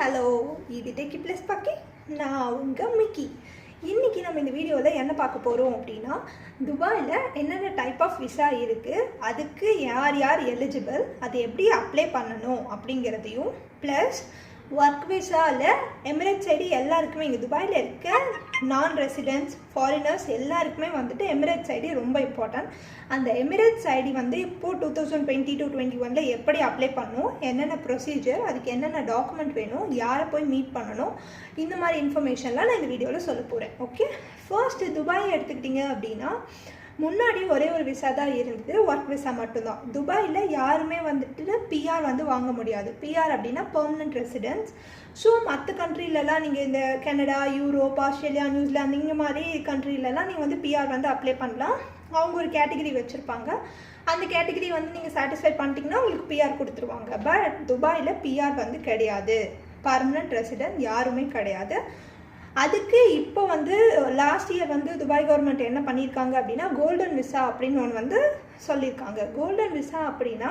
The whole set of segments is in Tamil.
ஹலோ, இது டெக்கி ப்ளஸ் பாக்கி. நான் உங்கள் மிக்கி. இன்றைக்கி நம்ம இந்த வீடியோவில் என்ன பார்க்க போகிறோம் அப்படின்னா, துபாயில் என்னென்ன டைப் ஆஃப் விசா இருக்குது, அதுக்கு யார் யார் எலிஜிபிள், அது எப்படி அப்ளை பண்ணணும் அப்படிங்கிறதையும், ப்ளஸ் ஒர்க் விசாவில் எமிரேட்ஸ் ஐடி எல்லாருக்குமே இங்கே துபாயில் இருக்க நான் ரெசிடென்ட்ஸ் ஃபாரினர்ஸ் எல்லாருக்குமே வந்துட்டு எமிரேட்ஸ் ஐடி ரொம்ப இம்பார்ட்டன்ட். அந்த எமிரேட்ஸ் ஐடி வந்து இப்போது 2020-21 எப்படி அப்ளை பண்ணணும், என்னென்ன ப்ரொசீஜர், அதுக்கு என்னென்ன டாக்குமெண்ட் வேணும், யாரை போய் மீட் பண்ணணும், இந்த மாதிரி இன்ஃபர்மேஷன்லாம் நான் இந்த வீடியோவில் சொல்ல போகிறேன். ஓகே, ஃபர்ஸ்ட்டு துபாய் எடுத்துக்கிட்டிங்க அப்படின்னா முன்னாடி ஒரே ஒரு விசா தான் இருந்தது, ஒர்க் விசா மட்டும்தான். துபாயில் யாருமே வந்துட்டு பிஆர் வந்து வாங்க முடியாது. பிஆர் அப்படின்னா பெர்மனன்ட் ரெசிடென்ஸ். ஸோ மற்ற கண்ட்ரிலலாம் நீங்கள் இந்த கனடா, யூரோப், ஆஸ்திரேலியா, நியூசிலாந்து இந்த மாதிரி கண்ட்ரிலலாம் நீங்கள் வந்து பிஆர் வந்து அப்ளை பண்ணலாம். அவங்க ஒரு கேட்டகிரி வச்சுருப்பாங்க. அந்த கேட்டகிரி வந்து நீங்கள் சாட்டிஸ்ஃபை பண்ணிட்டீங்கன்னா உங்களுக்கு பிஆர் கொடுத்துருவாங்க. பட் துபாயில் பிஆர் வந்து கிடையாது, பர்மனன்ட் ரெசிடென்ட் யாருமே கிடையாது. அதுக்கு இப்போ வந்து லாஸ்ட் இயர் வந்து துபாய் கவர்மெண்ட் என்ன பண்ணியிருக்காங்க அப்படின்னா, கோல்டன் விசா அப்படின்னு ஒன்று வந்து சொல்லியிருக்காங்க. கோல்டன் விசா அப்படின்னா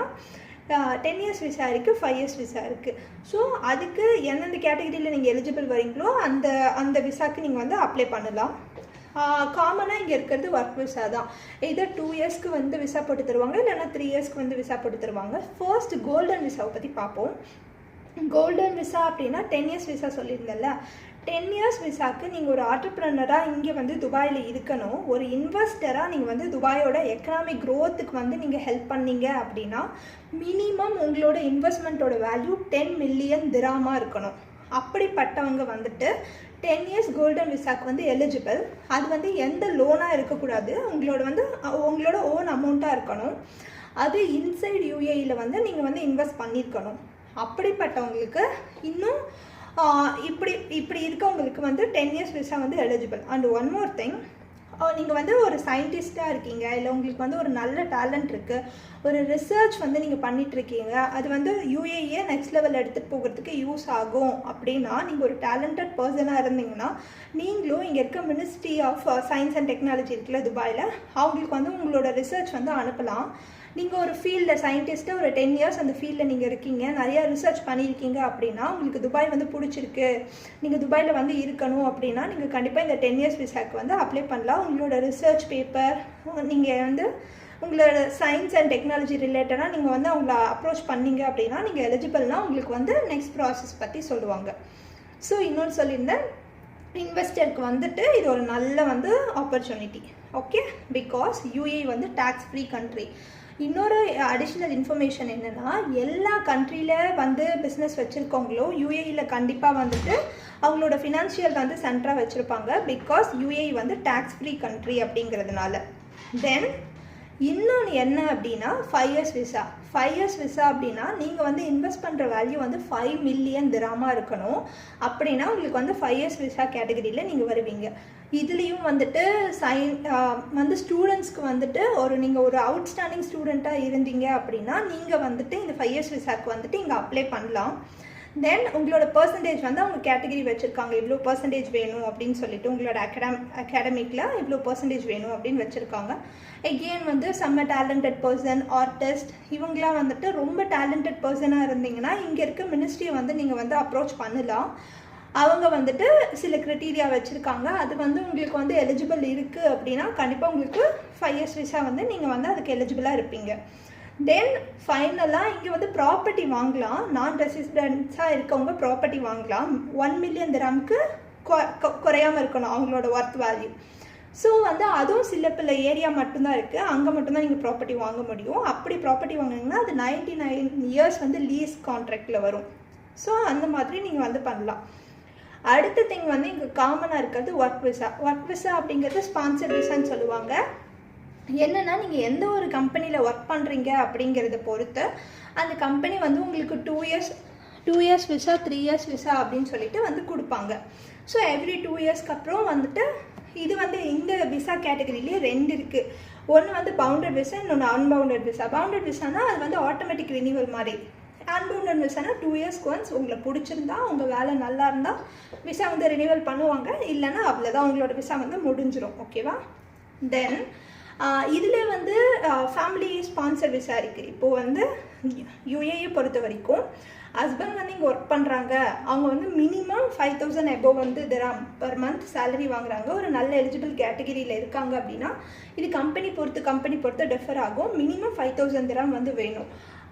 10 இயர்ஸ் விசா இருக்குது, 5 இயர்ஸ் விசா இருக்குது. ஸோ அதுக்கு எந்தெந்த கேட்டகரியில் நீங்கள் எலிஜிபிள் வரீங்களோ அந்த விசாவுக்கு நீங்கள் வந்து அப்ளை பண்ணலாம். காமனாக இங்கே இருக்கிறது ஒர்க் விசா தான். இதர் 2 இயர்ஸ்க்கு வந்து விசா போட்டு தருவாங்க, இல்லைன்னா 3 இயர்ஸ்க்கு வந்து விசா போட்டு தருவாங்க. ஃபர்ஸ்ட் கோல்டன் விசாவை பற்றி பார்ப்போம். கோல்டன் விசா அப்படின்னா 10 இயர்ஸ் விசா சொல்லியிருந்தேன்ல, 10 இயர்ஸ் விசாவுக்கு நீங்கள் ஒரு ஆண்டர்ப்ரனராக இங்கே வந்து துபாயில் இருக்கணும். ஒரு இன்வெஸ்டராக நீங்கள் வந்து துபாயோட எக்கனாமிக் க்ரோத்துக்கு வந்து நீங்கள் ஹெல்ப் பண்ணீங்க அப்படின்னா மினிமம் உங்களோட இன்வெஸ்ட்மெண்ட்டோட வேல்யூ 10 மில்லியன் திராமாக இருக்கணும். அப்படிப்பட்டவங்க வந்துட்டு 10 இயர்ஸ் கோல்டன் விசாக்கு வந்து எலிஜிபிள். அது வந்து எந்த லோனாக இருக்கக்கூடாது, உங்களோட ஓன் அமௌண்ட்டாக இருக்கணும். அது இன்சைட் யூஏஇயில் வந்து நீங்கள் வந்து இன்வெஸ்ட் பண்ணியிருக்கணும். அப்படிப்பட்டவங்களுக்கு இன்னும் இப்படி இருக்கவங்களுக்கு வந்து 10 இயர்ஸ் விசா வந்து eligible. And one more thing, நீங்கள் வந்து ஒரு சயின்டிஸ்ட்டாக இருக்கீங்க, இல்லை உங்களுக்கு வந்து ஒரு நல்ல டேலண்ட் இருக்குது, ஒரு ரிசர்ச் வந்து நீங்கள் பண்ணிகிட்ருக்கீங்க, அது வந்து யூஏஇயை நெக்ஸ்ட் லெவல் எடுத்துகிட்டு போகிறதுக்கு யூஸ் ஆகும் அப்படின்னா, நீங்கள் ஒரு டேலண்டட் பர்சனாக இருந்தீங்கன்னா நீங்களும் இங்கே இருக்க ministry of science and technology இருக்குல்ல துபாயில், அவங்களுக்கு வந்து உங்களோட ரிசர்ச் வந்து அனுப்பலாம். நீங்கள் ஒரு ஃபீல்டில் சயின்டிஸ்ட்டாக ஒரு 10 இயர்ஸ் அந்த ஃபீல்டில் நீங்கள் இருக்கீங்க, நிறையா ரிசர்ச் பண்ணியிருக்கீங்க அப்படின்னா, உங்களுக்கு துபாய் வந்து பிடிச்சிருக்கு, நீங்கள் துபாயில் வந்து இருக்கணும் அப்படின்னா நீங்கள் கண்டிப்பாக இந்த 10 இயர்ஸ் விசாக்கு வந்து அப்ளை பண்ணலாம். உங்களோட ரிசர்ச் பேப்பர், நீங்கள் வந்து உங்களோட சயின்ஸ் அண்ட் டெக்னாலஜி ரிலேட்டடாக நீங்கள் வந்து அவங்கள அப்ரோச் பண்ணீங்க அப்படின்னா நீங்கள் எலிஜிபிள்னால் உங்களுக்கு வந்து நெக்ஸ்ட் ப்ராசஸ் பற்றி சொல்லுவாங்க. ஸோ இன்னொன்று சொல்லியிருந்தேன், இன்வெஸ்டருக்கு வந்துட்டு இது ஒரு நல்ல வந்து ஆப்பர்ச்சுனிட்டி. ஓகே, பிகாஸ் யூஏஇ வந்து டேக்ஸ் ஃப்ரீ கண்ட்ரி. இன்னொரு அடிஷ்னல் இன்ஃபர்மேஷன் என்னென்னா, எல்லா கண்ட்ரியில் வந்து பிஸ்னஸ் வச்சுருக்கவங்களோ யூஏஇயில் கண்டிப்பாக வந்துட்டு அவங்களோட ஃபினான்ஷியல் வந்து சென்டராக வச்சுருப்பாங்க. பிகாஸ் யூஏஇ வந்து டேக்ஸ் ஃப்ரீ கண்ட்ரி அப்படிங்கிறதுனால. தென் இன்னொன்று என்ன அப்படின்னா 5 இயர்ஸ் விசா. 5 இயர்ஸ் விசா அப்படின்னா நீங்கள் வந்து இன்வெஸ்ட் பண்ணுற வேல்யூ வந்து 5 மில்லியன் திராமாக இருக்கணும். அப்படின்னா உங்களுக்கு வந்து 5 இயர்ஸ் விசா கேட்டகரியில் நீங்கள் வருவீங்க. இதுலேயும் வந்துட்டு வந்து ஸ்டூடெண்ட்ஸ்க்கு வந்துட்டு நீங்கள் ஒரு அவுட்ஸ்டாண்டிங் ஸ்டூடெண்ட்டாக இருந்தீங்க அப்படின்னா நீங்கள் வந்துட்டு இந்த 5 இயர்ஸ் விசாக்கு வந்துட்டு இங்கே அப்ளை பண்ணலாம். தென் உங்களோட பர்சன்டேஜ் வந்து அவங்க கேட்டகரி வச்சுருக்காங்க, இவ்வளோ பர்சன்டேஜ் வேணும் அப்படின்னு சொல்லிட்டு, உங்களோட அகாடமிக்கில் இவ்வளோ பர்சன்டேஜ் வேணும் அப்படின்னு வச்சுருக்காங்க. எகெயின் வந்து செம்ம டேலண்டட் பர்சன், ஆர்டிஸ்ட், இவங்களாம் வந்துட்டு ரொம்ப டேலண்டட் பர்சனாக இருந்தீங்கன்னா இங்கே இருக்க மினிஸ்ட்ரியை வந்து நீங்கள் வந்து அப்ரோச் பண்ணலாம். அவங்க வந்துட்டு சில க்ரைட்டீரியா வச்சுருக்காங்க. அது வந்து உங்களுக்கு வந்து எலிஜிபிள் இருக்குது அப்படின்னா கண்டிப்பாக உங்களுக்கு 5 இயர்ஸ் விசா வந்து நீங்கள் வந்து அதுக்கு எலிஜிபிளாக இருப்பீங்க. தென் ஃபைனலாக இங்கே வந்து ப்ராப்பர்ட்டி வாங்கலாம். நான் ரெசிடென்ட்ஸாக இருக்கவங்க ப்ராப்பர்ட்டி வாங்கலாம். 1 மில்லியன் திராமுக்கு குறையாமல் இருக்கணும் அவங்களோட ஒர்த் வேல்யூ. ஸோ வந்து அதுவும் சில பல ஏரியா மட்டும்தான் இருக்குது, அங்கே மட்டும்தான் நீங்கள் ப்ராப்பர்ட்டி வாங்க முடியும். அப்படி ப்ராப்பர்ட்டி வாங்கினீங்கன்னா அது 99 இயர்ஸ் வந்து லீஸ் கான்ட்ராக்டில் வரும். ஸோ அந்த மாதிரி நீங்கள் வந்து பண்ணலாம். அடுத்த திங் வந்து இங்கே காமனாக இருக்கிறது ஒர்க் விசா. ஒர்க் விசா அப்படிங்கிறது ஸ்பான்சர் விசான்னு சொல்லுவாங்க. என்னென்னா நீங்கள் எந்த ஒரு கம்பெனியில் ஒர்க் பண்ணுறீங்க அப்படிங்கிறத பொறுத்து அந்த கம்பெனி வந்து உங்களுக்கு 2 இயர்ஸ் விசா, 3 இயர்ஸ் விசா அப்படின்னு சொல்லிட்டு வந்து கொடுப்பாங்க. ஸோ எவ்ரி 2 இயர்ஸ்க்கு அப்புறம் வந்துட்டு இது வந்து இந்த விசா கேட்டகரியிலே 2 இருக்குது. ஒன்று வந்து பவுண்டட் விசா, இன்னொன்று அன்பவுண்டட் விசா. பவுண்டட் விசானா அது வந்து ஆட்டோமேட்டிக் ரினியூவல் மாதிரி. அன்பவுண்டட் விசானா 2 இயர்ஸ்க்கு ஒன்ஸ் உங்களை பிடிச்சிருந்தா, உங்கள் வேலை நல்லா இருந்தால் விசா வந்து ரினியூவல் பண்ணுவாங்க, இல்லைன்னா அவ்வளோதான், உங்களோட விசா வந்து முடிஞ்சிடும். ஓகேவா? தென் இதில் வந்து ஃபேமிலி ஸ்பான்சர் விசா இருக்குது. இப்போது வந்து யூஏயை பொறுத்த வரைக்கும் ஹஸ்பண்ட் வந்து இங்கே ஒர்க் பண்ணுறாங்க, அவங்க வந்து மினிமம் 5,000 எபோவ் வந்து திராம் பர் மந்த் சேலரி வாங்குறாங்க, ஒரு நல்ல எலிஜிபிள் கேட்டகிரியில் இருக்காங்க அப்படின்னா, இது கம்பெனி பொறுத்து டிஃபர் ஆகும். மினிமம் 5,000 திராம் வந்து வேணும்.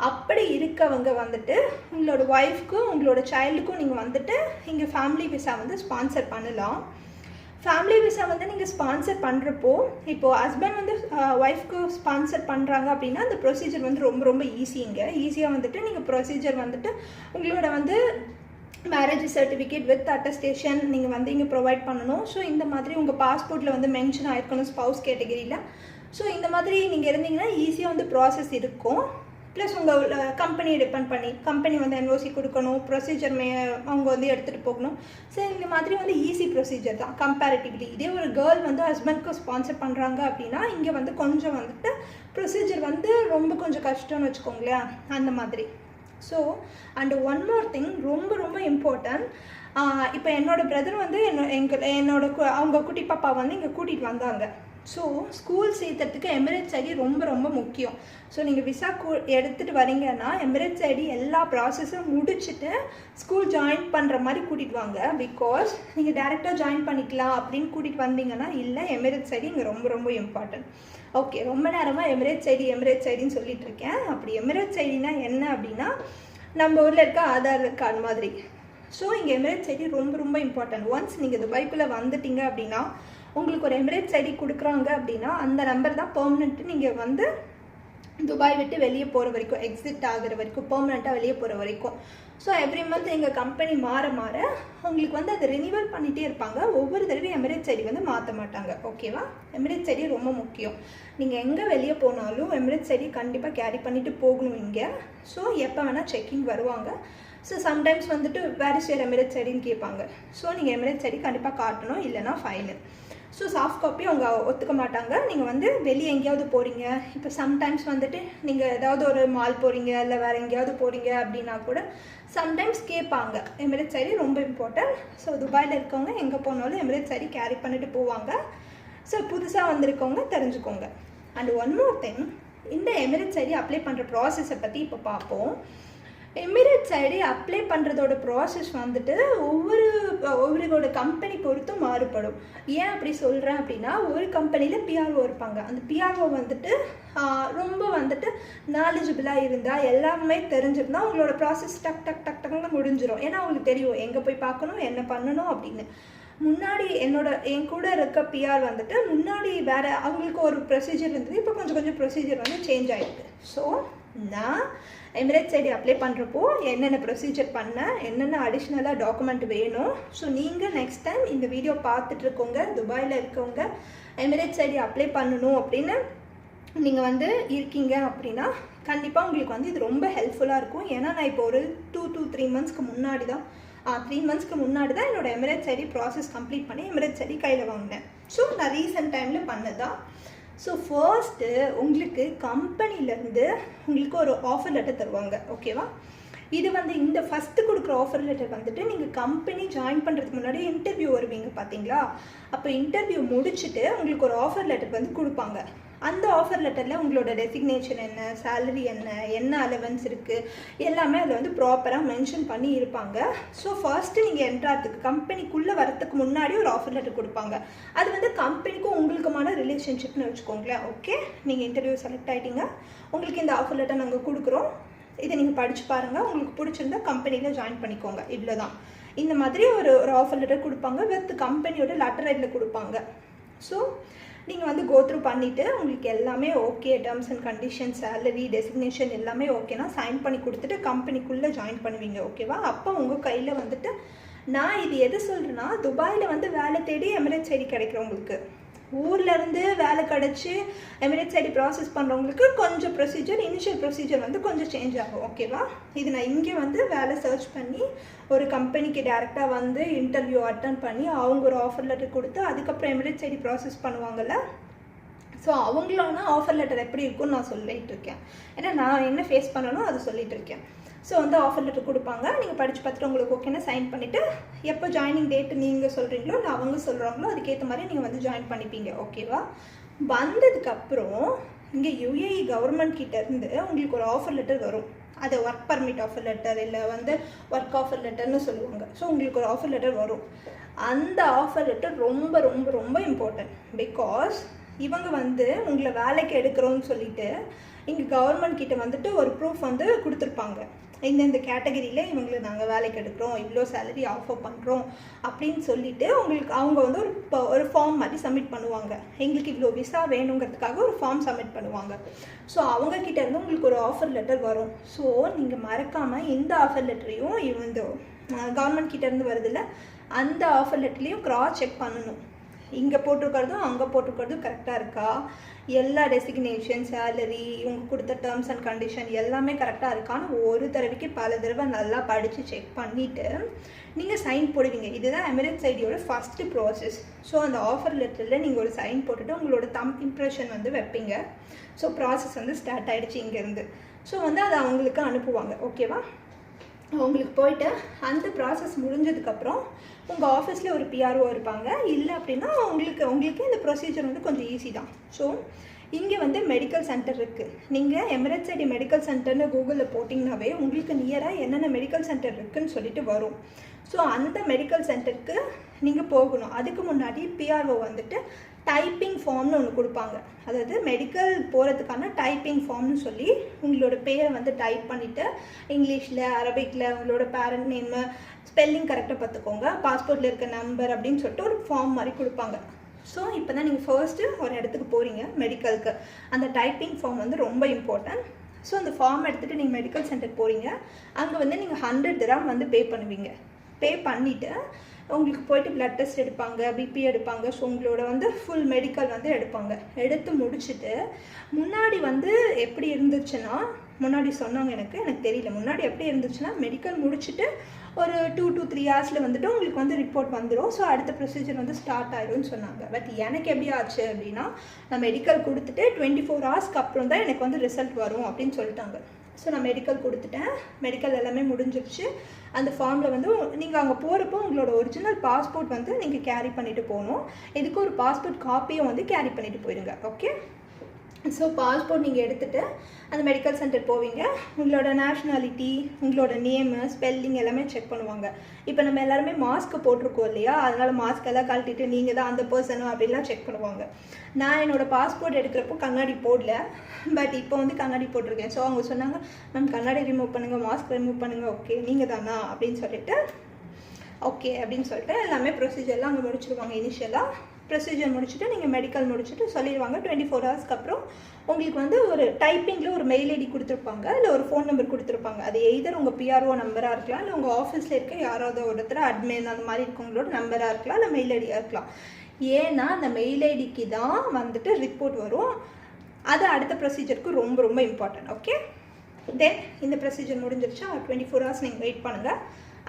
அப்படி இருக்கவங்க வந்துட்டு உங்களோட ஒய்ஃப்க்கும் உங்களோட சைல்டுக்கும் நீங்கள் வந்துட்டு இங்கே ஃபேமிலி விசா வந்து ஸ்பான்சர் பண்ணலாம். ஃபேமிலி விசா வந்து நீங்கள் ஸ்பான்சர் பண்ணுறப்போ, இப்போது ஹஸ்பண்ட் வந்து ஒய்ஃப்க்கு ஸ்பான்சர் பண்ணுறாங்க அப்படின்னா அந்த ப்ரொசீஜர் வந்து ரொம்ப ரொம்ப ஈஸியாக வந்துட்டு நீங்கள் ப்ரொசீஜர் வந்துட்டு உங்களோட வந்து மேரேஜ் சர்டிஃபிகேட் வித் அட்டஸ்டேஷன் நீங்கள் வந்து இங்கே ப்ரொவைட் பண்ணணும். ஸோ இந்த மாதிரி உங்கள் பாஸ்போர்ட்டில் வந்து மென்ஷன் ஆகிருக்கணும் ஸ்பவுஸ் கேட்டகிரியில். ஸோ இந்த மாதிரி நீங்கள் இருந்தீங்கன்னா ஈஸியாக வந்து ப்ராசஸ் இருக்கும். ப்ளஸ் உங்கள் கம்பெனியை டிபெண்ட் பண்ணி கம்பெனி வந்து என்ஓசி கொடுக்கணும், ப்ரொசீஜர் அவங்க வந்து எடுத்துகிட்டு போகணும். ஸோ இந்த மாதிரி வந்து ஈஸி ப்ரொசீஜர் தான் கம்பேரிட்டிவ்லி. இதே ஒரு கேர்ள் வந்து ஹஸ்பண்ட்க்கு ஸ்பான்சர் பண்ணுறாங்க அப்படின்னா இங்கே வந்து கொஞ்சம் வந்துட்டு ப்ரொசீஜர் வந்து ரொம்ப கொஞ்சம் கஷ்டம்னு வச்சுக்கோங்களேன், அந்த மாதிரி. So and one more thing ரொம்ப ரொம்ப இம்பார்ட்டன்ட். இப்போ என்னோடய பிரதர் வந்து அவங்க குட்டி பாப்பா வந்து இங்கே கூட்டிகிட்டு வந்தாங்க. ஸோ ஸ்கூல் சேர்த்துறதுக்கு எமிரேட்ஸ் ஐடி ரொம்ப ரொம்ப முக்கியம். ஸோ நீங்கள் விசா எடுத்துகிட்டு வரீங்கன்னா எமிரேட்ஸ் ஐடி எல்லா ப்ராசஸும் முடிச்சுட்டு ஸ்கூல் ஜாயின் பண்ணுற மாதிரி கூட்டிகிட்டு வாங்க. பிகாஸ் நீங்கள் டேரெக்டாக ஜாயின் பண்ணிக்கலாம் அப்படின்னு கூட்டிகிட்டு வந்தீங்கன்னா இல்லை, எமிரேட்ஸ் ஐடி இங்கே ரொம்ப ரொம்ப இம்பார்ட்டன்ட். ஓகே, ரொம்ப நேரமாக எமிரேட்ஸ் ஐடின்னு சொல்லிட்டு இருக்கேன். அப்படி எமிரேட்ஸ் ஐடினா என்ன அப்படின்னா நம்ம ஊரில் இருக்க ஆதார் கார்டு மாதிரி. ஸோ இங்கே எமிரேட்ஸ் ஐடி ரொம்ப ரொம்ப இம்பார்ட்டன்ட். ஒன்ஸ் நீங்கள் துபாய்க்குள்ளே வந்துட்டீங்க அப்படின்னா உங்களுக்கு ஒரு எமிரேட்ஸ் ஐடி கொடுக்குறாங்க அப்படின்னா அந்த நம்பர் தான் பெர்மனெண்ட்டு. நீங்கள் வந்து துபாய் விட்டு வெளியே போகிற வரைக்கும், எக்ஸிட் ஆகிற வரைக்கும், பெர்மனெண்ட்டாக வெளியே போகிற வரைக்கும். ஸோ எவ்ரி மந்த் எங்கள் கம்பெனி மாற உங்களுக்கு வந்து அதை ரினிவல் பண்ணிகிட்டே இருப்பாங்க. ஒவ்வொரு தடவையும் எமிரேட்ஸ் ஐடி வந்து மாற்ற மாட்டாங்க. ஓகேவா? எமிரேட்ஸ் ஐடி ரொம்ப முக்கியம். நீங்கள் எங்கே வெளியே போனாலும் எமிரேட்ஸ் ஐடி கண்டிப்பாக கேரி பண்ணிவிட்டு போகணும் இங்கே. ஸோ எப்போ வேணால் செக்கிங் வருவாங்க. ஸோ சம்டைம்ஸ் வந்துட்டு வேர் இஸ் யுவர் எமிரேட்ஸ் ஐடின்னு கேட்பாங்க. ஸோ நீங்கள் எமிரேட்ஸ் ஐடி கண்டிப்பாக காட்டணும், இல்லைனா ஃபைனு. ஸோ சாஃப்ட் காப்பி அவங்க ஒத்துக்க மாட்டாங்க. நீங்கள் வந்து வெளியே எங்கேயாவது போகிறீங்க, இப்போ சம்டைம்ஸ் வந்துட்டு நீங்கள் ஏதாவது ஒரு மால் போகிறீங்க இல்லை வேறு எங்கேயாவது போகிறீங்க அப்படின்னா கூட சம்டைம்ஸ் கேட்பாங்க. எமிரேட்ஸ் ஐடி ரொம்ப இம்பார்ட்டன்ட். ஸோ துபாயில் இருக்கவங்க எங்கே போனாலும் எமிரேட்ஸ் ஐடி கேரி பண்ணிட்டு போவாங்க. ஸோ புதுசாக வந்திருக்கவங்க தெரிஞ்சுக்கோங்க. அண்ட் ஒன் மோர் திங், இந்த எமிரேட்ஸ் ஐடி அப்ளை பண்ணுற ப்ராசஸை பற்றி இப்போ பார்ப்போம். எமிரேட்ஸ் ஐடி அப்ளை பண்ணுறதோட ப்ராசஸ் வந்துட்டு ஒவ்வொருவோட கம்பெனி பொறுத்தும் மாறுபடும். ஏன் அப்படி சொல்கிறேன் அப்படின்னா, ஒரு கம்பெனியில் பிஆர்ஓ இருப்பாங்க. அந்த பிஆர்ஓ வந்துட்டு ரொம்ப வந்துட்டு நாலேஜபிளாக இருந்தால், எல்லாமே தெரிஞ்சிருந்தால் உங்களோட ப்ராசஸ் டக்குன்னு முடிஞ்சிடும். ஏன்னா அவங்களுக்கு தெரியும் எங்கே போய் பார்க்கணும், என்ன பண்ணணும் அப்படின்னு. முன்னாடி என் கூட இருக்க பிஆர் வந்துட்டு முன்னாடி வேறு அவங்களுக்கு ஒரு ப்ரொசீஜர் இருந்தது, இப்போ கொஞ்சம் ப்ரொசீஜர் வந்து சேஞ்ச் ஆகிருக்கு. ஸோ நான் எமிரேட்ஸ் ஐடி அப்ளை பண்ணுறப்போ என்னென்ன ப்ரொசீஜர் பண்ணேன், என்னென்ன அடிஷ்னலாக டாக்குமெண்ட் வேணும். ஸோ நீங்கள் நெக்ஸ்ட் டைம் இந்த வீடியோ பார்த்துட்ருக்கோங்க, துபாயில் இருக்கவங்க எமிரேட்ஸ் ஐடி அப்ளை பண்ணணும் அப்படின்னு நீங்கள் வந்து இருக்கீங்க அப்படின்னா கண்டிப்பாக உங்களுக்கு வந்து இது ரொம்ப ஹெல்ப்ஃபுல்லாக இருக்கும். ஏன்னா நான் இப்போ ஒரு 2 to 3 months முன்னாடி தான் 3 months முன்னாடி தான் என்னோடய எமிரேட்ஸ் ஐடி ப்ராசஸ் கம்ப்ளீட் பண்ணி எமிரேட்ஸ் ஐடி கையில் வாங்கினேன். ஸோ நான் ரீசெண்ட் டைமில் பண்ணது தான். ஸோ ஃபர்ஸ்ட்டு உங்களுக்கு கம்பெனிலேருந்து உங்களுக்கு ஒரு ஆஃபர் லெட்டர் தருவாங்க. ஓகேவா? இது வந்து இந்த ஃபஸ்ட்டு கொடுக்குற ஆஃபர் லெட்டர் வந்துட்டு நீங்கள் கம்பெனி ஜாயின் பண்ணுறதுக்கு முன்னாடி இன்டர்வியூ வருவீங்க பார்த்தீங்களா? அப்போ இன்டர்வியூ முடிச்சுட்டு உங்களுக்கு ஒரு ஆஃபர் லெட்டர் வந்து கொடுப்பாங்க. அந்த ஆஃபர் லெட்டரில் உங்களோட டெசிக்னேஷன் என்ன, சேலரி என்ன அலவன்ஸ் இருக்குது, எல்லாமே அதில் வந்து ப்ராப்பராக மென்ஷன் பண்ணி இருப்பாங்க. ஸோ ஃபர்ஸ்ட்டு நீங்கள் என்ட்ராகிறதுக்கு கம்பெனிக்குள்ளே வரத்துக்கு முன்னாடி ஒரு ஆஃபர் லெட்டர் கொடுப்பாங்க. அது வந்து கம்பெனிக்கும் உங்களுக்குமான ரிலேஷன்ஷிப்னு வச்சுக்கோங்களேன். ஓகே, நீங்கள் இன்டர்வியூ செலக்ட் ஆகிட்டீங்க, உங்களுக்கு இந்த ஆஃபர் லெட்டர் நாங்கள் கொடுக்குறோம், இதை நீங்கள் படித்து பாருங்கள், உங்களுக்கு பிடிச்சிருந்தா கம்பெனியில் ஜாயின் பண்ணிக்கோங்க, இவ்வளோ தான். இந்த மாதிரி ஒரு ஆஃபர் லெட்டர் கொடுப்பாங்க, வித் கம்பெனியோட லெட்டர் ஐடியில் கொடுப்பாங்க. ஸோ நீங்கள் வந்து கோத்ரூ பண்ணிவிட்டு உங்களுக்கு எல்லாமே okay, terms and conditions, salary, designation எல்லாமே ஓகேனா சைன் பண்ணி கொடுத்துட்டு கம்பெனிக்குள்ளே ஜாயின் பண்ணுவீங்க. ஓகேவா? அப்போ உங்கள் கையில் வந்துட்டு நான் இது எது சொல்கிறேன்னா, துபாயில் வந்து வேலை தேடி எமிரேட்ஸ் ஐடி கிடைக்கிறவங்களுக்கு, ஊர்லேருந்து வேலை கிடச்சி எமிரேட்ஸ் ஐடி ப்ராசஸ் பண்ணுறவங்களுக்கு கொஞ்சம் ப்ரொசீஜர், இனிஷியல் ப்ரொசீஜர் வந்து கொஞ்சம் சேஞ்ச் ஆகும். ஓகேவா? இது நான் இங்கே வந்து வேலை சர்ச் பண்ணி ஒரு கம்பெனிக்கு டேரெக்டாக வந்து இன்டர்வியூ அட்டன் பண்ணி அவங்க ஒரு ஆஃபர் லெட்டர் கொடுத்து அதுக்கப்புறம் எமிரேட்ஸ் ஐடி ப்ராசஸ் பண்ணுவாங்கள்ல. ஸோ அவங்களோட ஆஃபர் லெட்டர் எப்படி இருக்குன்னு நான் சொல்லிகிட்டு இருக்கேன். ஏன்னா நான் என்ன ஃபேஸ் பண்ணணும் அது சொல்லிகிட்டு இருக்கேன். ஸோ வந்து ஆஃபர் லெட்டர் கொடுப்பாங்க, நீங்கள் படித்து பார்த்துட்டு உங்களுக்கு ஓகேன்னா சைன் பண்ணிவிட்டு எப்போ ஜாயினிங் டேட்டு நீங்கள் சொல்கிறீங்களோ இல்லை அவங்க சொல்கிறாங்களோ அதுக்கேற்ற மாதிரி நீங்கள் வந்து ஜாயின் பண்ணிப்பீங்க. ஓகேவா? வந்ததுக்கப்புறம் இங்கே யுஏஇ கவர்மெண்ட் கிட்டேருந்து உங்களுக்கு ஒரு ஆஃபர் லெட்டர் வரும். அது ஒர்க் பர்மிட் ஆஃபர் லெட்டர் இல்லை வந்து ஒர்க் ஆஃபர் லெட்டர்னு சொல்லுவாங்க. ஸோ உங்களுக்கு ஒரு ஆஃபர் லெட்டர் வரும். அந்த ஆஃபர் லெட்டர் ரொம்ப ரொம்ப ரொம்ப இம்பார்ட்டன்ட். பிகாஸ் இவங்க வந்து உங்களை வேலைக்கு எடுக்கிறோன்னு சொல்லிட்டு இங்கே கவர்மெண்ட் கிட்ட வந்துட்டு ஒரு ப்ரூஃப் வந்து கொடுத்துருப்பாங்க. இந்த கேட்டகரியில் இவங்களை நாங்கள் வேலைக்கு எடுக்கிறோம், இவ்வளோ சேலரி ஆஃபர் பண்ணுறோம் அப்படின்னு சொல்லிட்டு அவங்க வந்து ஒரு ஃபார்ம் மாதிரி சப்மிட் பண்ணுவாங்க. எங்களுக்கு இவ்வளோ விசா வேணுங்கிறதுக்காக ஒரு ஃபார்ம் சப்மிட் பண்ணுவாங்க. ஸோ அவங்கக்கிட்ட இருந்து உங்களுக்கு ஒரு ஆஃபர் லெட்டர் வரும். ஸோ நீங்கள் மறக்காமல் இந்த ஆஃபர் லெட்டரையும் இந்த கவர்மெண்ட் கிட்டேருந்து வருதில்ல அந்த ஆஃபர் லெட்டர்லையும் கிராஸ் செக் பண்ணணும். இங்கே போட்டிருக்கிறதும் அங்கே போட்டிருக்கிறதும் கரெக்டாக இருக்கா, எல்லா டெசிக்னேஷன், சேலரி, இவங்க கொடுத்த டேர்ம்ஸ் அண்ட் கண்டிஷன் எல்லாமே கரெக்டாக இருக்கான்னு ஒரு தடவைக்கு பல தடவை நல்லா படித்து செக் பண்ணிவிட்டு நீங்கள் சைன் போடுவீங்க. இதுதான் எமிரேட்ஸ் ஐடியோட ஃபஸ்ட்டு ப்ராசஸ். ஸோ அந்த ஆஃபர் லெட்டரில் நீங்கள் ஒரு சைன் போட்டுட்டு உங்களோட இம்ப்ரெஷன் வந்து வைப்பீங்க. ஸோ ப்ராசஸ் வந்து ஸ்டார்ட் ஆகிடுச்சு இங்கேருந்து. ஸோ வந்து அதை அவங்களுக்கு அனுப்புவாங்க. ஓகேவா? அவங்களுக்கு போயிட்டு அந்த ப்ராசஸ் முடிஞ்சதுக்கப்புறம் உங்கள் ஆஃபீஸில் ஒரு பிஆர்ஓ இருப்பாங்க. இல்லை அப்படின்னா உங்களுக்கு இந்த ப்ரொசீஜர் வந்து கொஞ்சம் ஈஸி தான். ஸோ இங்கே வந்து மெடிக்கல் சென்டர் இருக்குது. நீங்கள் எமிரேட்ஸ் ஐடி மெடிக்கல் சென்டர்னு கூகுளில் போட்டிங்கனாவே உங்களுக்கு நியராக என்னென்ன மெடிக்கல் சென்டர் இருக்குதுன்னு சொல்லிட்டு வரும். ஸோ அந்த மெடிக்கல் சென்டருக்கு நீங்கள் போகணும். அதுக்கு முன்னாடி பிஆர்ஓ வந்துட்டு டைப்பிங் ஃபார்ம்னு ஒன்று கொடுப்பாங்க. அதாவது மெடிக்கல் போகிறதுக்கான டைப்பிங் ஃபார்ம்னு சொல்லி உங்களோட பேரை வந்து டைப் பண்ணிவிட்டு இங்கிலீஷில், அரபிக்கில் உங்களோட பேரண்ட் நேமு, ஸ்பெல்லிங் கரெக்டாக பார்த்துக்கோங்க, பாஸ்போர்ட்டில் இருக்க நம்பர் அப்படின்னு சொல்லிட்டு ஒரு ஃபார்ம் மாதிரி கொடுப்பாங்க. ஸோ இப்போ தான் நீங்கள் ஃபர்ஸ்ட்டு ஒரு இடத்துக்கு போகிறீங்க மெடிக்கலுக்கு. அந்த டைப்பிங் ஃபார்ம் வந்து ரொம்ப இம்பார்ட்டன்ட். ஸோ அந்த ஃபார்ம் எடுத்துகிட்டு நீங்கள் மெடிக்கல் சென்டர் போகிறீங்க. அங்கே வந்து நீங்கள் 100 dirham வந்து பே பண்ணுவீங்க. பே பண்ணிவிட்டு உங்களுக்கு போய்ட்டு பிளட் டெஸ்ட் எடுப்பாங்க, பிபி எடுப்பாங்க. ஸோ உங்களோட வந்து ஃபுல் மெடிக்கல் வந்து எடுப்பாங்க. எடுத்து முடிச்சுட்டு முன்னாடி வந்து எப்படி இருந்துச்சுன்னா, முன்னாடி சொன்னாங்க எனக்கு தெரியல, முன்னாடி எப்படி இருந்துச்சுன்னா மெடிக்கல் முடிச்சுட்டு ஒரு 2 to 3 hours வந்துட்டு உங்களுக்கு வந்து ரிப்போர்ட் வந்துடும். ஸோ அடுத்த ப்ரொசீஜர் வந்து ஸ்டார்ட் ஆகிடும்னு சொன்னாங்க. பட் எனக்கு எப்படி ஆச்சு அப்படின்னா, நான் மெடிக்கல் கொடுத்துட்டு 24 hours அப்புறம் தான் எனக்கு வந்து ரிசல்ட் வரும் அப்படின்னு சொல்லிட்டாங்க. ஸோ நான் மெடிக்கல் கொடுத்துட்டேன். மெடிக்கல் எல்லாமே முடிஞ்சிருச்சு. அந்த ஃபார்மில் வந்து நீங்கள் அங்கே போகிறப்போ உங்களோட ஒரிஜினல் பாஸ்போர்ட் வந்து நீங்கள் கேரி பண்ணிவிட்டு போகணும். இதுக்கு ஒரு பாஸ்போர்ட் காப்பியை வந்து கேரி பண்ணிவிட்டு போயிடுங்க. ஓகே? ஸோ பாஸ்போர்ட் நீங்கள் எடுத்துகிட்டு அந்த மெடிக்கல் சென்டர் போவீங்க. உங்களோட நேஷ்னாலிட்டி, உங்களோட நேமு, ஸ்பெல்லிங் எல்லாமே செக் பண்ணுவாங்க. இப்போ நம்ம எல்லாருமே மாஸ்க்கு போட்டிருக்கோம் இல்லையா, அதனால் மாஸ்க் எல்லாம் கழட்டிட்டு நீங்கள் தான் அந்த பர்சனும் அப்படின்லாம் செக் பண்ணுவாங்க. நான் என்னோடய பாஸ்போர்ட் எடுக்கிறப்போ கண்ணாடி போடல, பட் இப்போ வந்து கண்ணாடி போட்டிருக்கேன். ஸோ அவங்க சொன்னாங்க, மேம் கண்ணாடி ரிமூவ் பண்ணுங்கள், மாஸ்க் ரிமூவ் பண்ணுங்கள். ஓகே நீங்கள் தானா அப்படின்னு சொல்லிட்டு ஓகே அப்படின்னு சொல்லிட்டு எல்லாமே ப்ரொசீஜர்லாம் அங்கே முடிச்சுடுவாங்க. இனிஷியலாக ப்ரொசீஜர் முடிச்சுட்டு நீங்கள் மெடிக்கல் முடிச்சுட்டு சொல்லிடுவாங்க 24 hours அப்புறம் உங்களுக்கு வந்து ஒரு டைப்பிங்கில் ஒரு மெயில் ஐடி கொடுத்துருப்பாங்க, இல்லை ஒரு ஃபோன் நம்பர் கொடுத்துருப்பாங்க. அது எய்தர் உங்கள் பிஆர்ஓ நம்பராக இருக்கலாம், இல்லை உங்கள் ஆஃபீஸில் இருக்க யாராவது ஒருத்தர் அட்மின் அந்த மாதிரி இருக்கவங்களோட நம்பராக இருக்கலாம், இல்லை மெயில் ஐடியாக இருக்கலாம். ஏன்னா அந்த மெயில் ஐடிக்கு தான் வந்துட்டு ரிப்போர்ட் வரும். அது அடுத்த ப்ரொசீஜருக்கு ரொம்ப ரொம்ப இம்பார்ட்டன்ட். ஓகே? தென் இந்த ப்ரொசீஜர் முடிஞ்சிருச்சா 24 hours நீங்கள் வெயிட் பண்ணுங்கள்.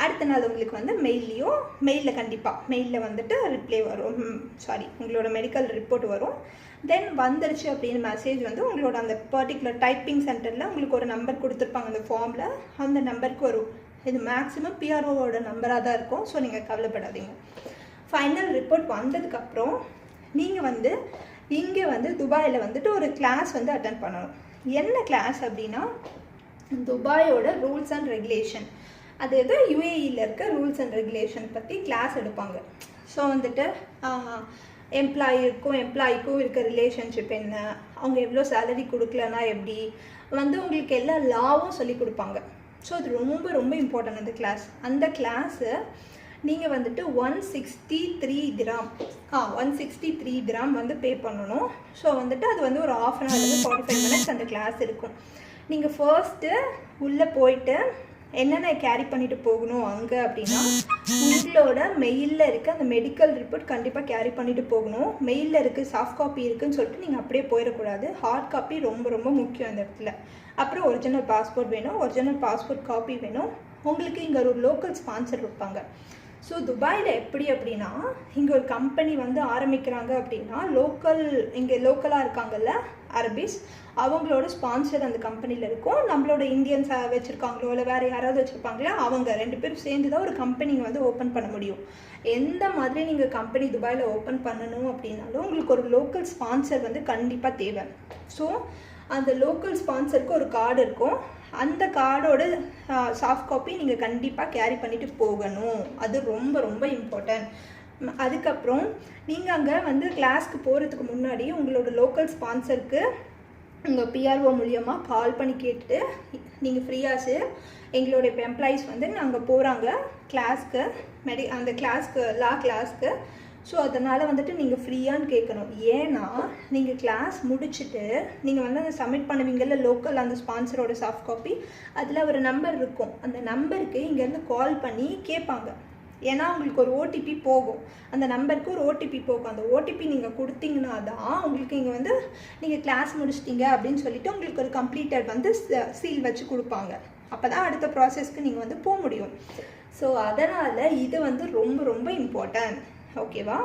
அடுத்த நாள் உங்களுக்கு வந்து மெயிலில் கண்டிப்பாக மெயிலில் வந்துட்டு ரிப்ளை வரும், உங்களோட மெடிக்கல் ரிப்போர்ட் வரும். தென் வந்துருச்சு அப்படின்னு மெசேஜ் வந்து உங்களோட அந்த பர்டிகுலர் டைப்பிங் சென்டரில் உங்களுக்கு ஒரு நம்பர் கொடுத்துருப்பாங்க அந்த ஃபார்மில், அந்த நம்பருக்கு வரும். இது மேக்ஸிமம் பிஆர்ஓவோட நம்பராக தான் இருக்கும். ஸோ நீங்கள் கவலைப்படாதீங்க. ஃபைனல் ரிப்போர்ட் வந்ததுக்கப்புறம் நீங்கள் வந்து இங்கே வந்து துபாயில் வந்துட்டு ஒரு கிளாஸ் வந்து அட்டென்ட் பண்ணணும். என்ன கிளாஸ் அப்படின்னா, துபாயோட ரூல்ஸ் அண்ட் ரெகுலேஷன், அது எதோ யூஏஇயில் இருக்க ரூல்ஸ் அண்ட் ரெகுலேஷன் பற்றி கிளாஸ் எடுப்பாங்க. ஸோ வந்துட்டு எம்ப்ளாய்க்கும் இருக்க ரிலேஷன்ஷிப் என்ன, அவங்க எவ்வளோ சேலரி கொடுக்கலன்னா எப்படி, வந்து உங்களுக்கு எல்லா லாவும் சொல்லி கொடுப்பாங்க. ஸோ அது ரொம்ப ரொம்ப இம்பார்ட்டன்ட் அந்த கிளாஸ். அந்த கிளாஸு நீங்கள் வந்துட்டு 163 dirham வந்து பே பண்ணணும். ஸோ வந்துட்டு அது வந்து ஒரு 1/2 hour 45 minutes அந்த கிளாஸ் இருக்கும். நீங்கள் ஃபர்ஸ்ட்டு உள்ளே போயிட்டு என்னென்ன கேரி பண்ணிட்டு போகணும் அங்கே அப்படின்னா, உங்களோட மெயிலில் இருக்க அந்த மெடிக்கல் ரிப்போர்ட் கண்டிப்பாக கேரி பண்ணிட்டு போகணும். மெயிலில் இருக்குது, சாஃப்ட் காப்பி இருக்குதுன்னு சொல்லிட்டு நீங்கள் அப்படியே போயிடக்கூடாது. ஹார்ட் காப்பி ரொம்ப ரொம்ப முக்கியம் அந்த இடத்துல. அப்புறம் ஒரிஜினல் பாஸ்போர்ட் வேணும், ஒரிஜினல் பாஸ்போர்ட் காப்பி வேணும். உங்களுக்கு இங்கே ஒரு லோக்கல் ஸ்பான்சர் இருப்பாங்க. ஸோ துபாயில் எப்படி அப்படின்னா, இங்கே ஒரு கம்பெனி வந்து ஆரம்பிக்கிறாங்க அப்படின்னா இங்கே லோக்கலாக இருக்காங்கல்ல அரபிஸ், அவங்களோட ஸ்பான்சர் அந்த கம்பெனியில் இருக்கும். நம்மளோட இந்தியன்ஸ் வச்சுருக்காங்களோ இல்லை வேறு யாராவது வச்சுருப்பாங்களோ, அவங்க 2 பேரும் சேர்ந்து தான் ஒரு கம்பெனி வந்து ஓப்பன் பண்ண முடியும். எந்த மாதிரி நீங்கள் கம்பெனி துபாயில் ஓப்பன் பண்ணணும் அப்படின்னாலும் உங்களுக்கு ஒரு லோக்கல் ஸ்பான்சர் வந்து கண்டிப்பாக தேவை. ஸோ அந்த லோக்கல் ஸ்பான்சருக்கு ஒரு கார்டு இருக்கும். அந்த கார்டோட சாஃப்ட் காப்பி நீங்கள் கண்டிப்பாக கேரி பண்ணிவிட்டு போகணும். அது ரொம்ப ரொம்ப இம்பார்ட்டன்ட். அதுக்கப்புறம் நீங்கள் அங்கே வந்து கிளாஸ்க்கு போகிறதுக்கு முன்னாடி உங்களோட லோக்கல் ஸ்பான்சருக்கு உங்கள் பிஆர்ஓ மூலியமாக கால் பண்ணி கேட்டுட்டு நீங்கள் ஃப்ரீயாச்சு எங்களோட இப்போ எம்ப்ளாயீஸ் வந்து நாங்கள் போகிறாங்க கிளாஸ்க்கு அந்த கிளாஸ்க்கு லா கிளாஸ்க்கு, ஸோ அதனால் வந்துட்டு நீங்கள் ஃப்ரீயான்னு கேட்கணும். ஏன்னா நீங்கள் கிளாஸ் முடிச்சுட்டு நீங்கள் வந்து அதை சப்மிட் பண்ணுவீங்கள்ல லோக்கல் அந்த ஸ்பான்சரோட சாஃப்ட் காப்பி, அதில் ஒரு நம்பர் இருக்கும். அந்த நம்பருக்கு இங்கேருந்து கால் பண்ணி கேட்பாங்க. ஏன்னா உங்களுக்கு ஒரு ஓடிபி போகும், அந்த நம்பருக்கு ஒரு ஓடிபி போகும். அந்த ஓடிபி நீங்கள் கொடுத்தீங்கன்னா தான் உங்களுக்கு இங்கே வந்து நீங்கள் கிளாஸ் முடிச்சிட்டிங்க அப்படின்னு சொல்லிட்டு உங்களுக்கு ஒரு கம்ப்ளீட்டட் வந்து சீல் வச்சு கொடுப்பாங்க. அப்போ தான் அடுத்த ப்ராசஸ்க்கு நீங்கள் வந்து போக முடியும். ஸோ அதனால் இது வந்து ரொம்ப ரொம்ப இம்பார்ட்டன்ட். ஓகேவா?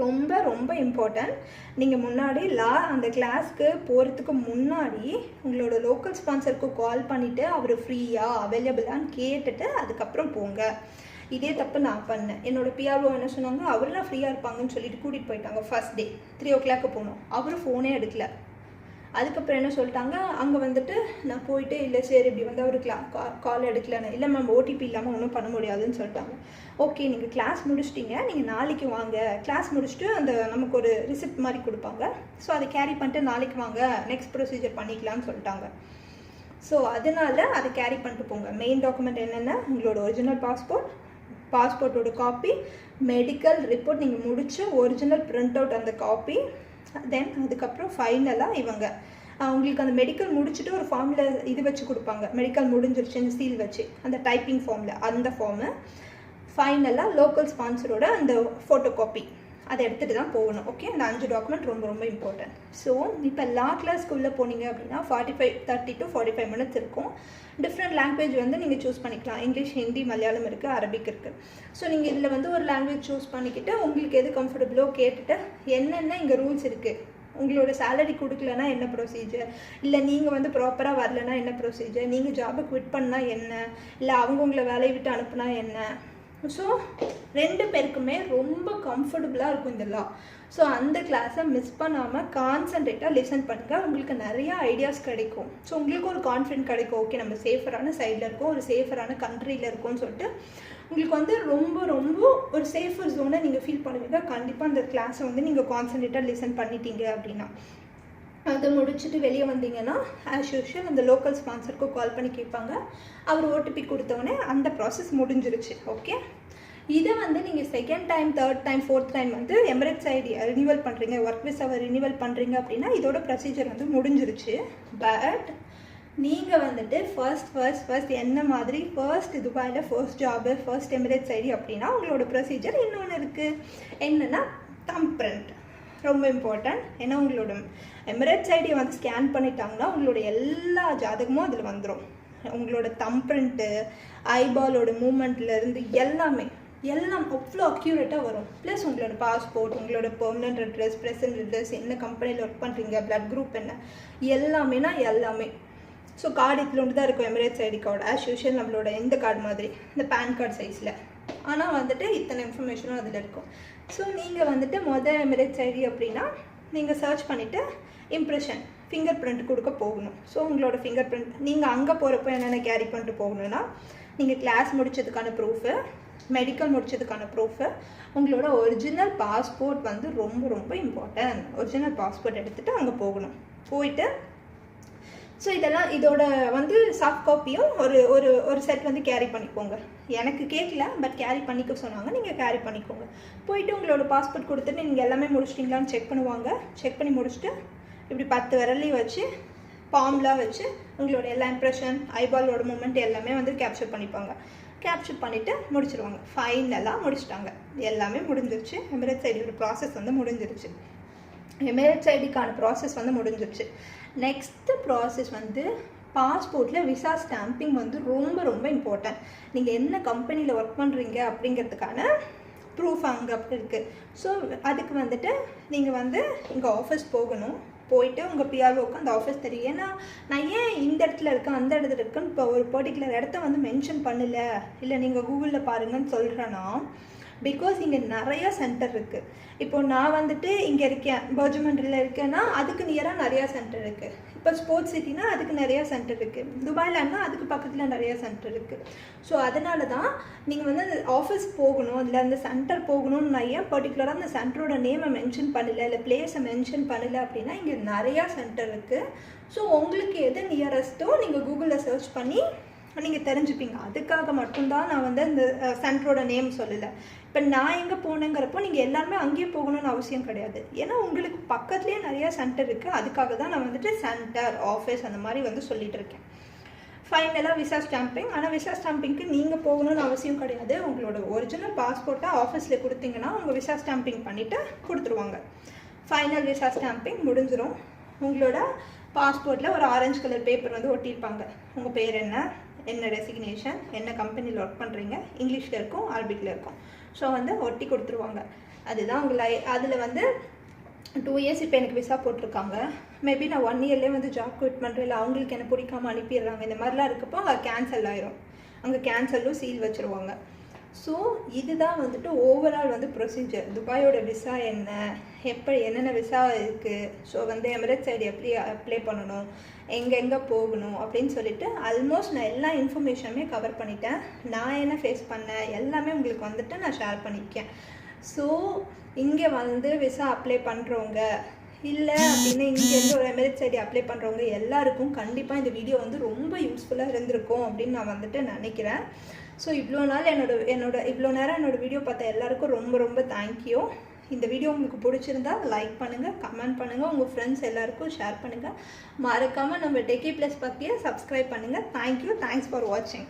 ரொம்ப ரொம்ப இம்பார்ட்டன்ட். நீங்கள் முன்னாடி அந்த கிளாஸ்க்கு போகிறதுக்கு முன்னாடி உங்களோட லோக்கல் ஸ்பான்சருக்கு கால் பண்ணிவிட்டு அவர் ஃப்ரீயாக அவைலபிளான்னு கேட்டுட்டு அதுக்கப்புறம் போங்க. இதே தப்பு நான் பண்ணேன். என்னோடய பிஆர்ஓ என்ன சொன்னாங்க, அவரெல்லாம் ஃப்ரீயாக இருப்பாங்கன்னு சொல்லிட்டு கூட்டிகிட்டு போயிட்டாங்க. ஃபர்ஸ்ட் டே 3 o'clock போனோம், அவர் ஃபோனே எடுக்கல. அதுக்கப்புறம் என்ன சொல்லிட்டாங்க, அங்கே வந்துட்டு நான் போயிட்டு இல்லை சரி இப்படி வந்து அவர் கால் எடுக்கலன்னு, இல்லை மேம் ஓடிபி இல்லாமல் ஒன்றும் பண்ண முடியாதுன்னு சொல்லிட்டாங்க. ஓகே நீங்கள் கிளாஸ் முடிச்சிட்டிங்க, நீங்கள் நாளைக்கு வாங்க, கிளாஸ் முடிச்சுட்டு அந்த நமக்கு ஒரு ரிசிப்ட் மாதிரி கொடுப்பாங்க, ஸோ அதை கேரி பண்ணிட்டு நாளைக்கு வாங்க நெக்ஸ்ட் ப்ரொசீஜர் பண்ணிக்கலாம்னு சொல்லிட்டாங்க. ஸோ அதனால் அதை கேரி பண்ணிட்டு போங்க. மெயின் டாக்குமெண்ட் என்னென்ன, உங்களோட ஒரிஜினல் பாஸ்போர்ட்டோட காப்பி, மெடிக்கல் ரிப்போர்ட் நீங்கள் முடிச்ச ஒரிஜினல் பிரிண்ட் அவுட் அந்த காப்பி, தென் அதுக்கப்புறம் ஃபைனலாக உங்களுக்கு அந்த மெடிக்கல் முடிச்சுட்டு ஒரு ஃபார்மில் இது வச்சு கொடுப்பாங்க, மெடிக்கல் முடிஞ்சிருச்சுன்னு சீல் வச்சு அந்த டைப்பிங் ஃபார்மில் அந்த ஃபார்மு, ஃபைனலாக லோக்கல் ஸ்பான்சரோட அந்த ஃபோட்டோ காப்பி அதை எடுத்துகிட்டு தான் போகணும். ஓகே, அந்த 5 டாக்குமெண்ட் ரொம்ப ரொம்ப இம்பார்ட்டன்ட். ஸோ இப்போ லா கிளாஸ்க்குள்ளே போனீங்க அப்படின்னா 30 to 45 minutes இருக்கும். டிஃப்ரெண்ட் லாங்குவேஜ் வந்து நீங்கள் சூஸ் பண்ணிக்கலாம். இங்கிலீஷ், ஹிந்தி, மலையாளம் இருக்குது, அரபிக் இருக்குது. ஸோ நீங்கள் இதில் வந்து ஒரு லாங்குவேஜ் சூஸ் பண்ணிக்கிட்டு உங்களுக்கு எது கம்ஃபர்டபுளோ கேட்டுட்டு என்னென்ன இங்கே ரூல்ஸ் இருக்குது, உங்களோட சேலரி கொடுக்கலன்னா என்ன ப்ரொசீஜர், இல்லை நீங்கள் வந்து ப்ராப்பராக வரலன்னா என்ன ப்ரொசீஜர், நீங்கள் ஜாபை குவிட் பண்ணால் என்ன, இல்லை அவங்க உங்களை வேலையை விட்டு அனுப்புனா என்ன. ஸோ 2 பேருக்குமே ரொம்ப கம்ஃபர்டபுளாக இருக்கும் இந்த லா. ஸோ அந்த கிளாஸை மிஸ் பண்ணாமல் கான்சன்ட்ரேட்டாக லிசன் பண்ணுங்கள். உங்களுக்கு நிறையா ஐடியாஸ் கிடைக்கும். ஸோ உங்களுக்கு ஒரு கான்ஃபிடென்ட் கிடைக்கும், ஓகே நம்ம சேஃபரான சைடில் இருக்கோம், ஒரு சேஃபரான கண்ட்ரியில் இருக்கோம்னு சொல்லிட்டு உங்களுக்கு வந்து ரொம்ப ரொம்ப ஒரு சேஃபர் ஜோனை நீங்கள் ஃபீல் பண்ணுவீங்க. கண்டிப்பாக அந்த கிளாஸை வந்து நீங்கள் கான்சன்ட்ரேட்டாக லிசன் பண்ணிட்டீங்க அப்படின்னா. அதை முடிச்சுட்டு வெளியே வந்தீங்கன்னா ஆஸ் யூஷுவல் அந்த லோக்கல் ஸ்பான்சருக்கு கால் பண்ணி கேட்பாங்க. அவர் ஓடிபி கொடுத்தோடனே அந்த ப்ராசஸ் முடிஞ்சிருச்சு. ஓகே, இதை வந்து நீங்கள் 2nd time 3rd time 4th time வந்து எமிரேட்ஸ் ஐடி ரினியூவல் பண்ணுறீங்க, ஒர்க் விசாவை ரினியூவல் பண்ணுறீங்க அப்படின்னா இதோட ப்ரொசீஜர் வந்து முடிஞ்சிருச்சு. பட் நீங்கள் வந்துட்டு ஃபர்ஸ்ட் என்ன மாதிரி துபாயில் first job, first Emirates ID அப்படின்னா உங்களோட ப்ரொசீஜர் இன்னொன்று இருக்குது. என்னென்னா தம்ப் பிரிண்ட் ரொம்ப இம்பார்ட்டன்ட். ஏன்னா உங்களோட எமிரேட்ஸ் ஐடியை வந்து ஸ்கேன் பண்ணிட்டாங்கன்னா உங்களோட எல்லா ஜாதகமும் அதில் வந்துடும். உங்களோட தம்ப் பிரிண்ட்டு, ஐபாலோட மூமெண்ட்லேருந்து எல்லாம் அவ்வளோ அக்யூரேட்டாக வரும். ப்ளஸ் உங்களோட பாஸ்போர்ட், உங்களோட பெர்மனன்ட் அட்ரஸ், ப்ரெசன்ட் அட்ரஸ், என்ன கம்பெனியில் ஒர்க் பண்ணுறீங்க, பிளட் குரூப் என்ன, எல்லாமே. ஸோ கார்டு இதில் ஒன்று தான் இருக்கும், Emirates ID card as usual நம்மளோட இந்த கார்டு மாதிரி இந்த பேன் கார்டு சைஸில். ஆனால் வந்துட்டு இத்தனை இன்ஃபர்மேஷனும் அதில் இருக்கும். ஸோ நீங்கள் வந்துட்டு எமிரேட்ஸ் ஐடி அப்படின்னா நீங்கள் சர்ச் பண்ணிவிட்டு இம்ப்ரெஷன் ஃபிங்கர் பிரிண்ட் கொடுக்க போகணும். ஸோ உங்களோட ஃபிங்கர் பிரிண்ட் நீங்கள் அங்கே போகிறப்போ என்னென்ன கேரி பண்ணிட்டு போகணுன்னா, நீங்கள் கிளாஸ் முடித்ததுக்கான ப்ரூஃபு, மெடிக்கல் முடித்ததுக்கான ப்ரூஃபு, உங்களோட ஒரிஜினல் பாஸ்போர்ட் வந்து ரொம்ப ரொம்ப இம்பார்ட்டன்ட். ஒரிஜினல் பாஸ்போர்ட் எடுத்துகிட்டு அங்கே போகணும். போயிட்டு ஸோ இதோட வந்து சாஃப்ட் காப்பியும் ஒரு செட் வந்து கேரி பண்ணிக்கோங்க. எனக்கு கேட்கல, பட் கேரி பண்ணிக்க சொன்னாங்க, நீங்கள் கேரி பண்ணிக்கோங்க. போயிட்டு உங்களோட பாஸ்போர்ட் கொடுத்துட்டு நீங்கள் எல்லாமே முடிச்சிட்டிங்களான்னு செக் பண்ணுவாங்க. செக் பண்ணி முடிச்சுட்டு இப்படி 10 விரலையும் வச்சு பாம்லாம் வச்சு உங்களோட எல்லா இம்ப்ரெஷன், ஐபாலோட மூமெண்ட் எல்லாமே வந்து கேப்சர் பண்ணிப்பாங்க. கேப்சர் பண்ணிவிட்டு முடிச்சிருவாங்க. ஃபைனலாக முடிச்சிட்டாங்க, எல்லாமே முடிஞ்சிருச்சு. எமிரேட்ஸ் ஐடியோட ப்ராசஸ் வந்து முடிஞ்சிருச்சு. எமிரேட்ஸ் ஐடிக்கான ப்ராசஸ் வந்து முடிஞ்சிருச்சு. நெக்ஸ்ட்டு ப்ராசஸ் வந்து பாஸ்போர்ட்டில் விசா ஸ்டாம்பிங் வந்து ரொம்ப ரொம்ப இம்பார்ட்டன்ட். நீங்கள் என்ன கம்பெனியில் ஒர்க் பண்ணுறீங்க அப்படிங்கிறதுக்கான ப்ரூஃப் அங்கே அப்படி இருக்குது. ஸோ அதுக்கு வந்துட்டு நீங்கள் வந்து இங்கே ஆஃபீஸ் போகணும். போயிட்டு உங்கள் பிஆர்ஓக்கு அந்த ஆஃபீஸ் தெரியும். ஏன்னா நான் ஏன் இந்த இடத்துல இருக்கேன் அந்த இடத்துல இருக்கேன்னு இப்போ ஒரு பர்டிகுலர் இடத்த வந்து மென்ஷன் பண்ணலை, இல்லை நீங்கள் கூகுளில் பாருங்கன்னு சொல்கிறேன்னா பிகாஸ் இங்கே நிறையா சென்டர் இருக்குது. இப்போ நான் வந்துட்டு இங்கே இருக்கேன், பர்ஜமண்டில் இருக்கேன்னா அதுக்கு நியராக நிறையா சென்டர் இருக்குது. இப்போ ஸ்போர்ட்ஸ் சிட்டினா அதுக்கு நிறையா சென்டர் இருக்குது. துபாயிலன்னா அதுக்கு பக்கத்தில் நிறையா சென்டர் இருக்குது. ஸோ அதனால தான் நீங்கள் வந்து அந்த ஆஃபீஸ் போகணும், இல்லை அந்த சென்டர் போகணும்னு நான் ஏன் பர்டிகுலராக அந்த சென்டரோட நேமை மென்ஷன் பண்ணலை, இல்லை பிளேஸை மென்ஷன் பண்ணலை அப்படின்னா இங்கே நிறையா சென்டர் இருக்குது. ஸோ உங்களுக்கு எது நியரஸ்ட்டோ நீங்கள் கூகுளில் சர்ச் பண்ணி நீங்கள் தெரிஞ்சுப்பீங்க. அதுக்காக மட்டும்தான் நான் வந்து அந்த சென்டரோட நேம் சொல்லலை. இப்போ நான் எங்கே போனேங்கிறப்போ நீங்கள் எல்லாருமே அங்கேயே போகணும்னு அவசியம் கிடையாது. ஏன்னா உங்களுக்கு பக்கத்துலேயே நிறையா சென்டர் இருக்குது. அதுக்காக தான் நான் வந்துட்டு சென்டர், ஆஃபீஸ் அந்த மாதிரி வந்து சொல்லிகிட்டு இருக்கேன். ஃபைனலாக விசா ஸ்டாம்பிங். ஆனால் விசா ஸ்டாம்பிங்க்கு நீங்கள் போகணும்னு அவசியம் கிடையாது. உங்களோட ஒரிஜினல் பாஸ்போர்ட்டை ஆஃபீஸில் கொடுத்தீங்கன்னா அவங்க விசா ஸ்டாம்பிங் பண்ணிவிட்டு கொடுத்துருவாங்க. ஃபைனல் விசா ஸ்டாம்பிங் முடிஞ்சிடும். உங்களோட பாஸ்போர்ட்டில் ஒரு ஆரஞ்சு கலர் பேப்பர் வந்து ஒட்டியிருப்பாங்க. உங்கள் பேர் என்ன டெசிக்னேஷன், என்ன கம்பெனியில் ஒர்க் பண்ணுறீங்க, இங்கிலீஷில் இருக்கும், அரபிக்கில் இருக்கும். ஸோ வந்து ஒட்டி கொடுத்துருவாங்க. அதுதான் உங்களை அதில் வந்து 2 இயர்ஸ் இப்போ எனக்கு விசா போட்டிருக்காங்க. மேபி நான் 1 இயர்லேயே வந்து ஜாப் குவிட் பண்ணுறேன், இல்லை அவங்களுக்கு என்ன பிடிக்காமல் அனுப்பிடுறாங்க, இந்த மாதிரிலாம் இருக்கப்போ அங்கே கேன்சல் ஆயிரும். அங்கே கேன்சலும் சீல் வச்சுருவாங்க. ஸோ இதுதான் வந்துட்டு ஓவரால் வந்து ப்ரொசீஜர். துபாயோட விசா என்ன, எப்படி என்னென்ன விசா இருக்குது, ஸோ வந்து எமிரேட்ஸ் சைடு எப்படி அப்ளை பண்ணணும், எங்கெங்கே போகணும் அப்படின்னு சொல்லிட்டு ஆல்மோஸ்ட் நான் எல்லா இன்ஃபர்மேஷனுமே கவர் பண்ணிட்டேன். நான் என்ன ஃபேஸ் பண்ணேன் எல்லாமே உங்களுக்கு வந்துட்டு நான் ஷேர் பண்ணியிருக்கேன். ஸோ இங்கே வந்து விசா அப்ளை பண்ணுறவங்க இல்லை அப்படின்னு இங்கேருந்து ஒரு எமிரேட்ஸ் சைடு அப்ளை பண்ணுறவங்க எல்லாருக்கும் கண்டிப்பாக இந்த வீடியோ வந்து ரொம்ப யூஸ்ஃபுல்லாக இருந்திருக்கும் அப்படின்னு நான் வந்துட்டு நினைக்கிறேன். ஸோ இவ்வளோ நாள் இவ்வளோ நேரம் என்னோடய வீடியோ பார்த்த எல்லாருக்கும் ரொம்ப ரொம்ப தேங்க்யூ. இந்த வீடியோ உங்களுக்கு பிடிச்சிருந்தா லைக் பண்ணுங்கள், கமெண்ட் பண்ணுங்கள், உங்கள் ஃப்ரெண்ட்ஸ் எல்லாருக்கும் ஷேர் பண்ணுங்கள். மறக்காமல் நம்ம டெக்கி ப்ளஸ் பற்றியே சப்ஸ்கிரைப் பண்ணுங்கள். தேங்க்யூ. தேங்க்ஸ் ஃபார் வாட்சிங்.